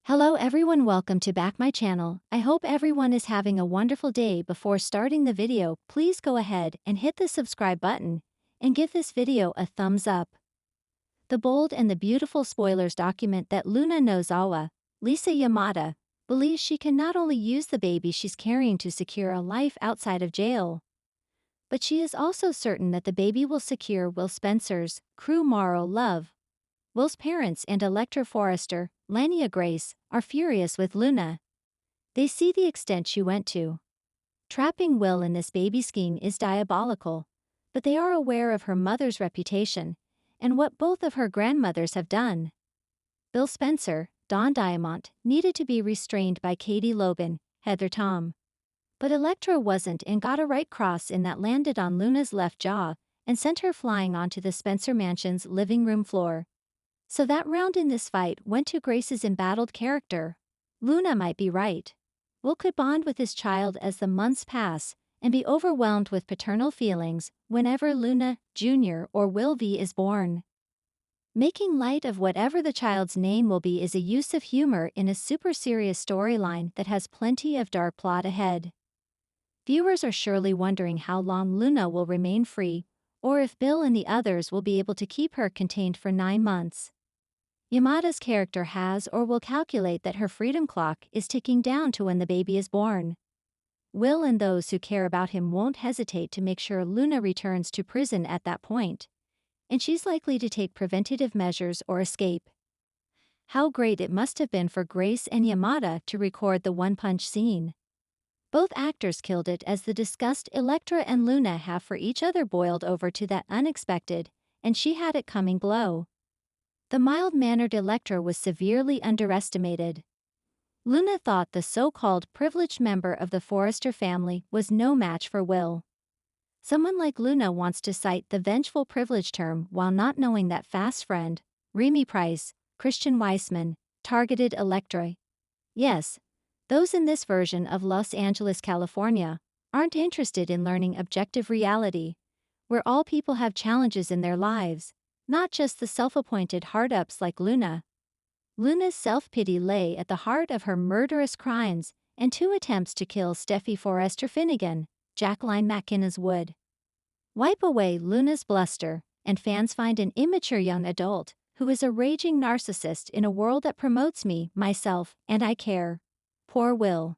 Hello everyone, welcome to back my channel. I hope everyone is having a wonderful day. Before starting the video, please go ahead and hit the subscribe button and give this video a thumbs up. The bold and the beautiful spoilers document that Luna Nozawa, Lisa Yamada, believes she can not only use the baby she's carrying to secure a life outside of jail, but she is also certain that the baby will secure Will Spencer's crew moral love. Will's parents and Electra Forrester, Lania Grace, are furious with Luna. They see the extent she went to. Trapping Will in this baby scheme is diabolical, but they are aware of her mother's reputation and what both of her grandmothers have done. Bill Spencer, Don Diamont, needed to be restrained by Katie Logan, Heather Tom. But Electra wasn't and got a right cross in that landed on Luna's left jaw and sent her flying onto the Spencer mansion's living room floor. So that round in this fight went to Grace's embattled character. Luna might be right. Will could bond with his child as the months pass and be overwhelmed with paternal feelings whenever Luna, Jr. or Will V is born. Making light of whatever the child's name will be is a use of humor in a super serious storyline that has plenty of dark plot ahead. Viewers are surely wondering how long Luna will remain free, or if Bill and the others will be able to keep her contained for 9 months. Yamada's character has or will calculate that her freedom clock is ticking down to when the baby is born. Will and those who care about him won't hesitate to make sure Luna returns to prison at that point, and she's likely to take preventative measures or escape. How great it must have been for Grace and Yamada to record the one-punch scene. Both actors killed it, as the disgust Electra and Luna have for each other boiled over to that unexpected, and she had it coming blow. The mild-mannered Electra was severely underestimated. Luna thought the so-called privileged member of the Forrester family was no match for Will. Someone like Luna wants to cite the vengeful privilege term while not knowing that fast friend, Remy Price, Christian Weissman, targeted Electra. Yes, those in this version of Los Angeles, California, aren't interested in learning objective reality, where all people have challenges in their lives, not just the self-appointed hard-ups like Luna. Luna's self-pity lay at the heart of her murderous crimes and 2 attempts to kill Steffi Forrester Finnegan, Jacqueline McInnes would wipe away Luna's bluster, and fans find an immature young adult who is a raging narcissist in a world that promotes me, myself, and I care. Poor Will.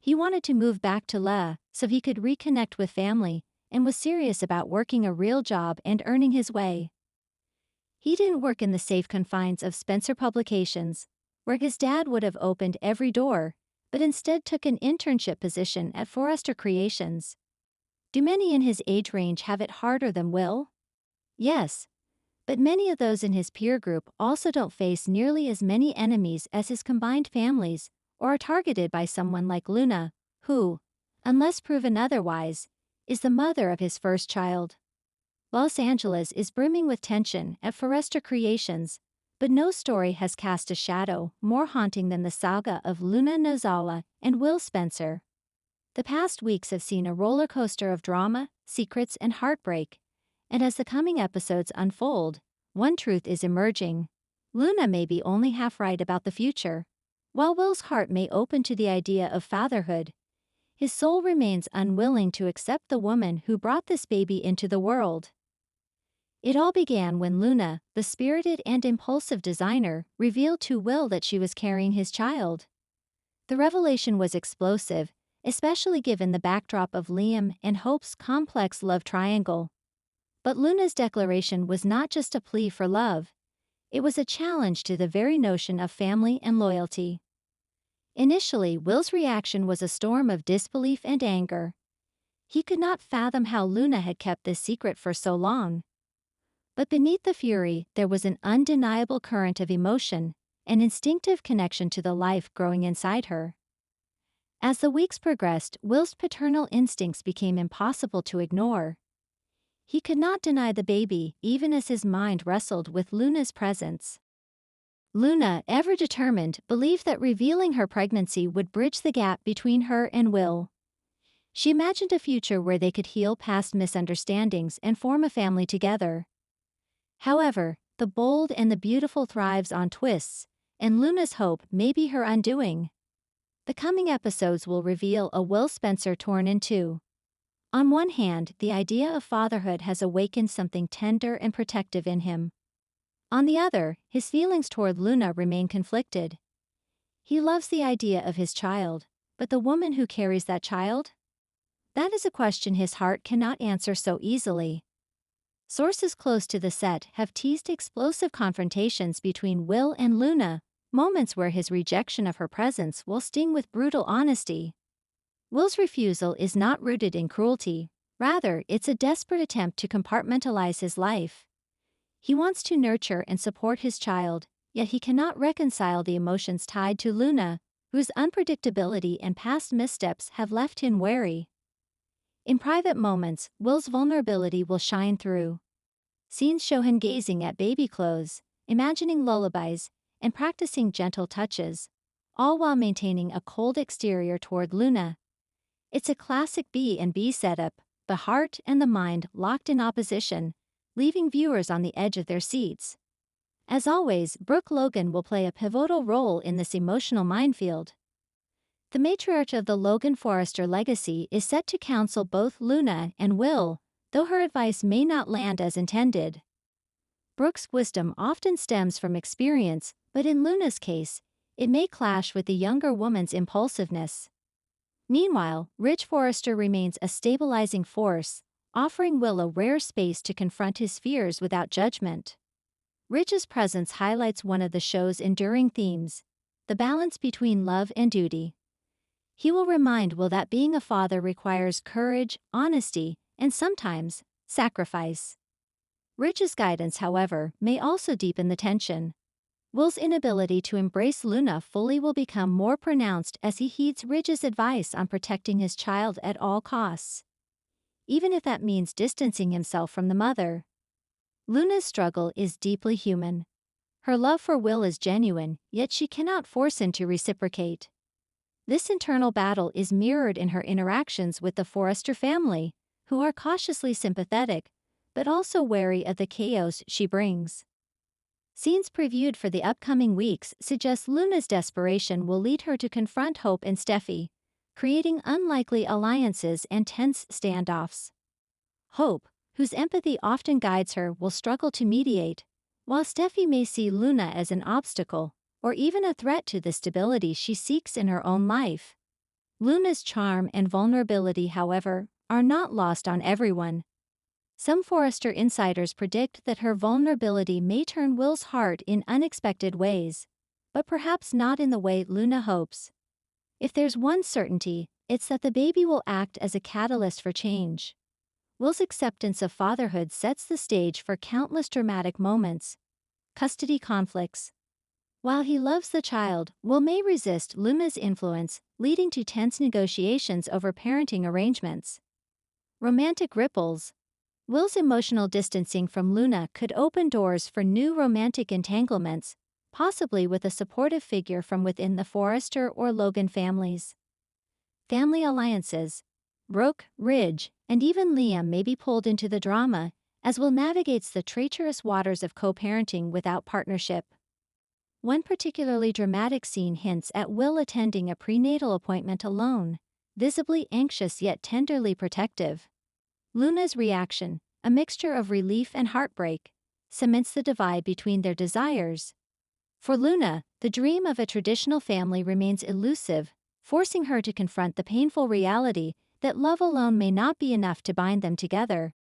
He wanted to move back to La so he could reconnect with family and was serious about working a real job and earning his way. He didn't work in the safe confines of Spencer Publications, where his dad would have opened every door, but instead took an internship position at Forrester Creations. Do many in his age range have it harder than Will? Yes. But many of those in his peer group also don't face nearly as many enemies as his combined families, or are targeted by someone like Luna, who, unless proven otherwise, is the mother of his first child. Los Angeles is brimming with tension at Forrester Creations, but no story has cast a shadow more haunting than the saga of Luna Nozawa and Will Spencer. The past weeks have seen a roller coaster of drama, secrets, and heartbreak, and as the coming episodes unfold, one truth is emerging. Luna may be only half right about the future. While Will's heart may open to the idea of fatherhood, his soul remains unwilling to accept the woman who brought this baby into the world. It all began when Luna, the spirited and impulsive designer, revealed to Will that she was carrying his child. The revelation was explosive, especially given the backdrop of Liam and Hope's complex love triangle. But Luna's declaration was not just a plea for love. It was a challenge to the very notion of family and loyalty. Initially, Will's reaction was a storm of disbelief and anger. He could not fathom how Luna had kept this secret for so long. But beneath the fury, there was an undeniable current of emotion, an instinctive connection to the life growing inside her. As the weeks progressed, Will's paternal instincts became impossible to ignore. He could not deny the baby, even as his mind wrestled with Luna's presence. Luna, ever determined, believed that revealing her pregnancy would bridge the gap between her and Will. She imagined a future where they could heal past misunderstandings and form a family together. However, the bold and the beautiful thrives on twists, and Luna's hope may be her undoing. The coming episodes will reveal a Will Spencer torn in two. On one hand, the idea of fatherhood has awakened something tender and protective in him. On the other, his feelings toward Luna remain conflicted. He loves the idea of his child, but the woman who carries that child? That is a question his heart cannot answer so easily. Sources close to the set have teased explosive confrontations between Will and Luna, moments where his rejection of her presence will sting with brutal honesty. Will's refusal is not rooted in cruelty, rather, it's a desperate attempt to compartmentalize his life. He wants to nurture and support his child, yet he cannot reconcile the emotions tied to Luna, whose unpredictability and past missteps have left him wary. In private moments, Will's vulnerability will shine through. Scenes show him gazing at baby clothes, imagining lullabies, and practicing gentle touches, all while maintaining a cold exterior toward Luna. It's a classic B&B setup, the heart and the mind locked in opposition, leaving viewers on the edge of their seats. As always, Brooke Logan will play a pivotal role in this emotional minefield. The matriarch of the Logan Forrester legacy is set to counsel both Luna and Will, though her advice may not land as intended. Brooke's wisdom often stems from experience, but in Luna's case, it may clash with the younger woman's impulsiveness. Meanwhile, Rich Forrester remains a stabilizing force, offering Will a rare space to confront his fears without judgment. Rich's presence highlights one of the show's enduring themes: the balance between love and duty. He will remind Will that being a father requires courage, honesty, and sometimes, sacrifice. Rich's guidance, however, may also deepen the tension. Will's inability to embrace Luna fully will become more pronounced as he heeds Rich's advice on protecting his child at all costs, even if that means distancing himself from the mother. Luna's struggle is deeply human. Her love for Will is genuine, yet she cannot force him to reciprocate. This internal battle is mirrored in her interactions with the Forrester family, who are cautiously sympathetic, but also wary of the chaos she brings. Scenes previewed for the upcoming weeks suggest Luna's desperation will lead her to confront Hope and Steffi, creating unlikely alliances and tense standoffs. Hope, whose empathy often guides her, will struggle to mediate, while Steffi may see Luna as an obstacle, or even a threat to the stability she seeks in her own life. Luna's charm and vulnerability, however, are not lost on everyone. Some Forrester insiders predict that her vulnerability may turn Will's heart in unexpected ways, but perhaps not in the way Luna hopes. If there's one certainty, it's that the baby will act as a catalyst for change. Will's acceptance of fatherhood sets the stage for countless dramatic moments. Custody conflicts. While he loves the child, Will may resist Luna's influence, leading to tense negotiations over parenting arrangements. Romantic ripples. Will's emotional distancing from Luna could open doors for new romantic entanglements, possibly with a supportive figure from within the Forrester or Logan families. Family alliances. Brooke, Ridge, and even Liam may be pulled into the drama, as Will navigates the treacherous waters of co-parenting without partnership. One particularly dramatic scene hints at Will attending a prenatal appointment alone, visibly anxious yet tenderly protective. Luna's reaction, a mixture of relief and heartbreak, cements the divide between their desires. For Luna, the dream of a traditional family remains elusive, forcing her to confront the painful reality that love alone may not be enough to bind them together.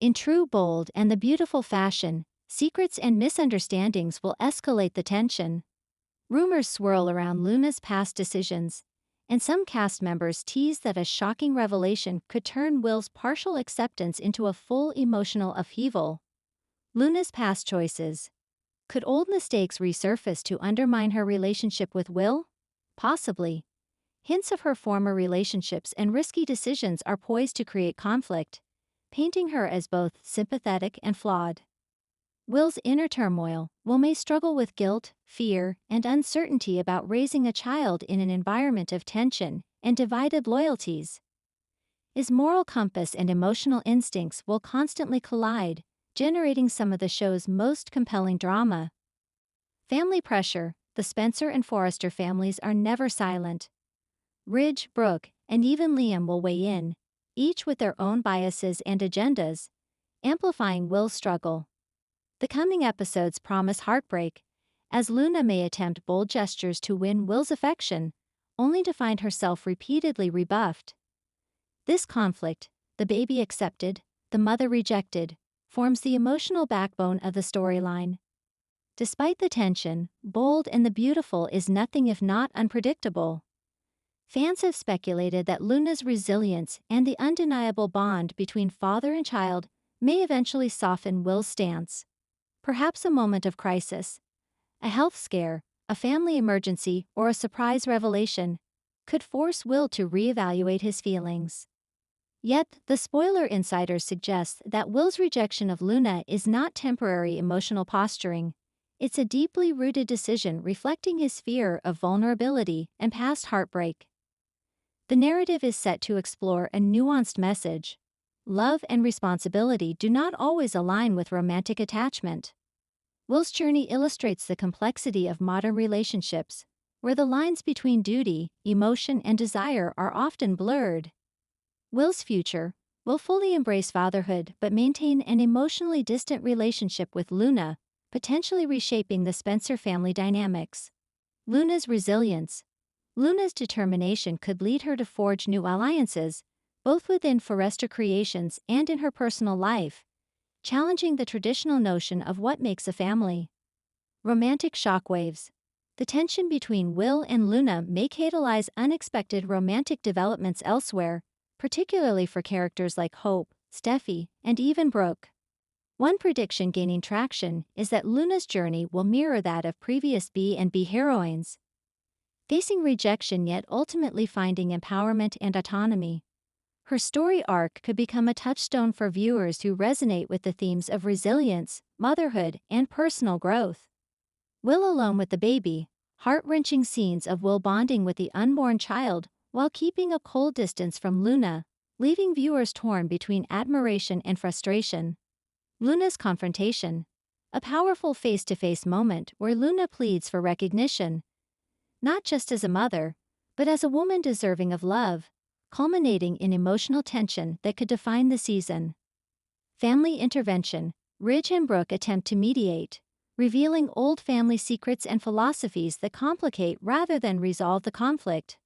In true Bold and the Beautiful fashion, secrets and misunderstandings will escalate the tension. Rumors swirl around Luna's past decisions, and some cast members tease that a shocking revelation could turn Will's partial acceptance into a full emotional upheaval. Luna's past choices. Could old mistakes resurface to undermine her relationship with Will? Possibly. Hints of her former relationships and risky decisions are poised to create conflict, painting her as both sympathetic and flawed. Will's inner turmoil. Will may struggle with guilt, fear, and uncertainty about raising a child in an environment of tension and divided loyalties. His moral compass and emotional instincts will constantly collide, generating some of the show's most compelling drama. Family pressure. The Spencer and Forrester families are never silent. Ridge, Brooke, and even Liam will weigh in, each with their own biases and agendas, amplifying Will's struggle. The coming episodes promise heartbreak, as Luna may attempt bold gestures to win Will's affection, only to find herself repeatedly rebuffed. This conflict, the baby accepted, the mother rejected, forms the emotional backbone of the storyline. Despite the tension, Bold and the Beautiful is nothing if not unpredictable. Fans have speculated that Luna's resilience and the undeniable bond between father and child may eventually soften Will's stance. Perhaps a moment of crisis, a health scare, a family emergency, or a surprise revelation could force Will to reevaluate his feelings. Yet, the spoiler insiders suggest that Will's rejection of Luna is not temporary emotional posturing. It's a deeply rooted decision reflecting his fear of vulnerability and past heartbreak. The narrative is set to explore a nuanced message. Love and responsibility do not always align with romantic attachment. Will's journey illustrates the complexity of modern relationships, where the lines between duty, emotion, and desire are often blurred. Will's future will fully embrace fatherhood but maintain an emotionally distant relationship with Luna, potentially reshaping the Spencer family dynamics. Luna's resilience. Luna's determination could lead her to forge new alliances, both within Forrester Creations and in her personal life, challenging the traditional notion of what makes a family. Romantic shockwaves. The tension between Will and Luna may catalyze unexpected romantic developments elsewhere, particularly for characters like Hope, Steffi, and even Brooke. One prediction gaining traction is that Luna's journey will mirror that of previous B&B heroines, facing rejection yet ultimately finding empowerment and autonomy. Her story arc could become a touchstone for viewers who resonate with the themes of resilience, motherhood, and personal growth. Will alone with the baby. Heart-wrenching scenes of Will bonding with the unborn child while keeping a cold distance from Luna, leaving viewers torn between admiration and frustration. Luna's confrontation. A powerful face-to-face moment where Luna pleads for recognition, not just as a mother, but as a woman deserving of love, culminating in emotional tension that could define the season. Family intervention. Ridge and Brooke attempt to mediate, revealing old family secrets and philosophies that complicate rather than resolve the conflict.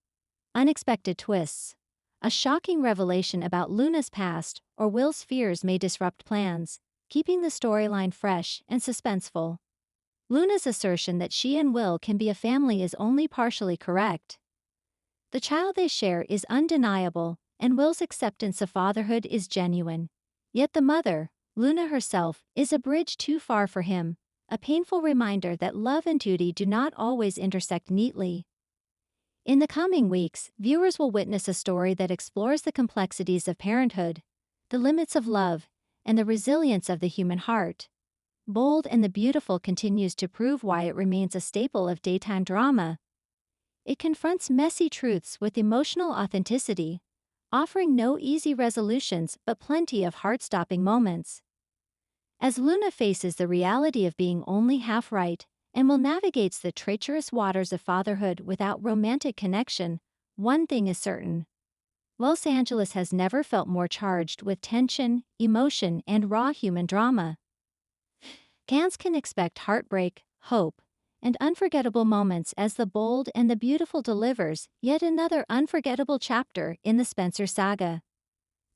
Unexpected twists. A shocking revelation about Luna's past or Will's fears may disrupt plans, keeping the storyline fresh and suspenseful. Luna's assertion that she and Will can be a family is only partially correct. The child they share is undeniable, and Will's acceptance of fatherhood is genuine. Yet the mother, Luna herself, is a bridge too far for him, a painful reminder that love and duty do not always intersect neatly. In the coming weeks, viewers will witness a story that explores the complexities of parenthood, the limits of love, and the resilience of the human heart. Bold and the Beautiful continues to prove why it remains a staple of daytime drama. It confronts messy truths with emotional authenticity, offering no easy resolutions but plenty of heart-stopping moments. As Luna faces the reality of being only half right, and Will navigates the treacherous waters of fatherhood without romantic connection, one thing is certain. Los Angeles has never felt more charged with tension, emotion, and raw human drama. Fans can expect heartbreak, hope, and unforgettable moments as The Bold and the Beautiful delivers yet another unforgettable chapter in the Spencer saga.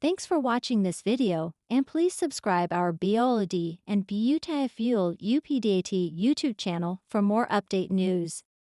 Thanks for watching this video, and please subscribe our BOLD and Beautiful UPDAT YouTube channel for more update news.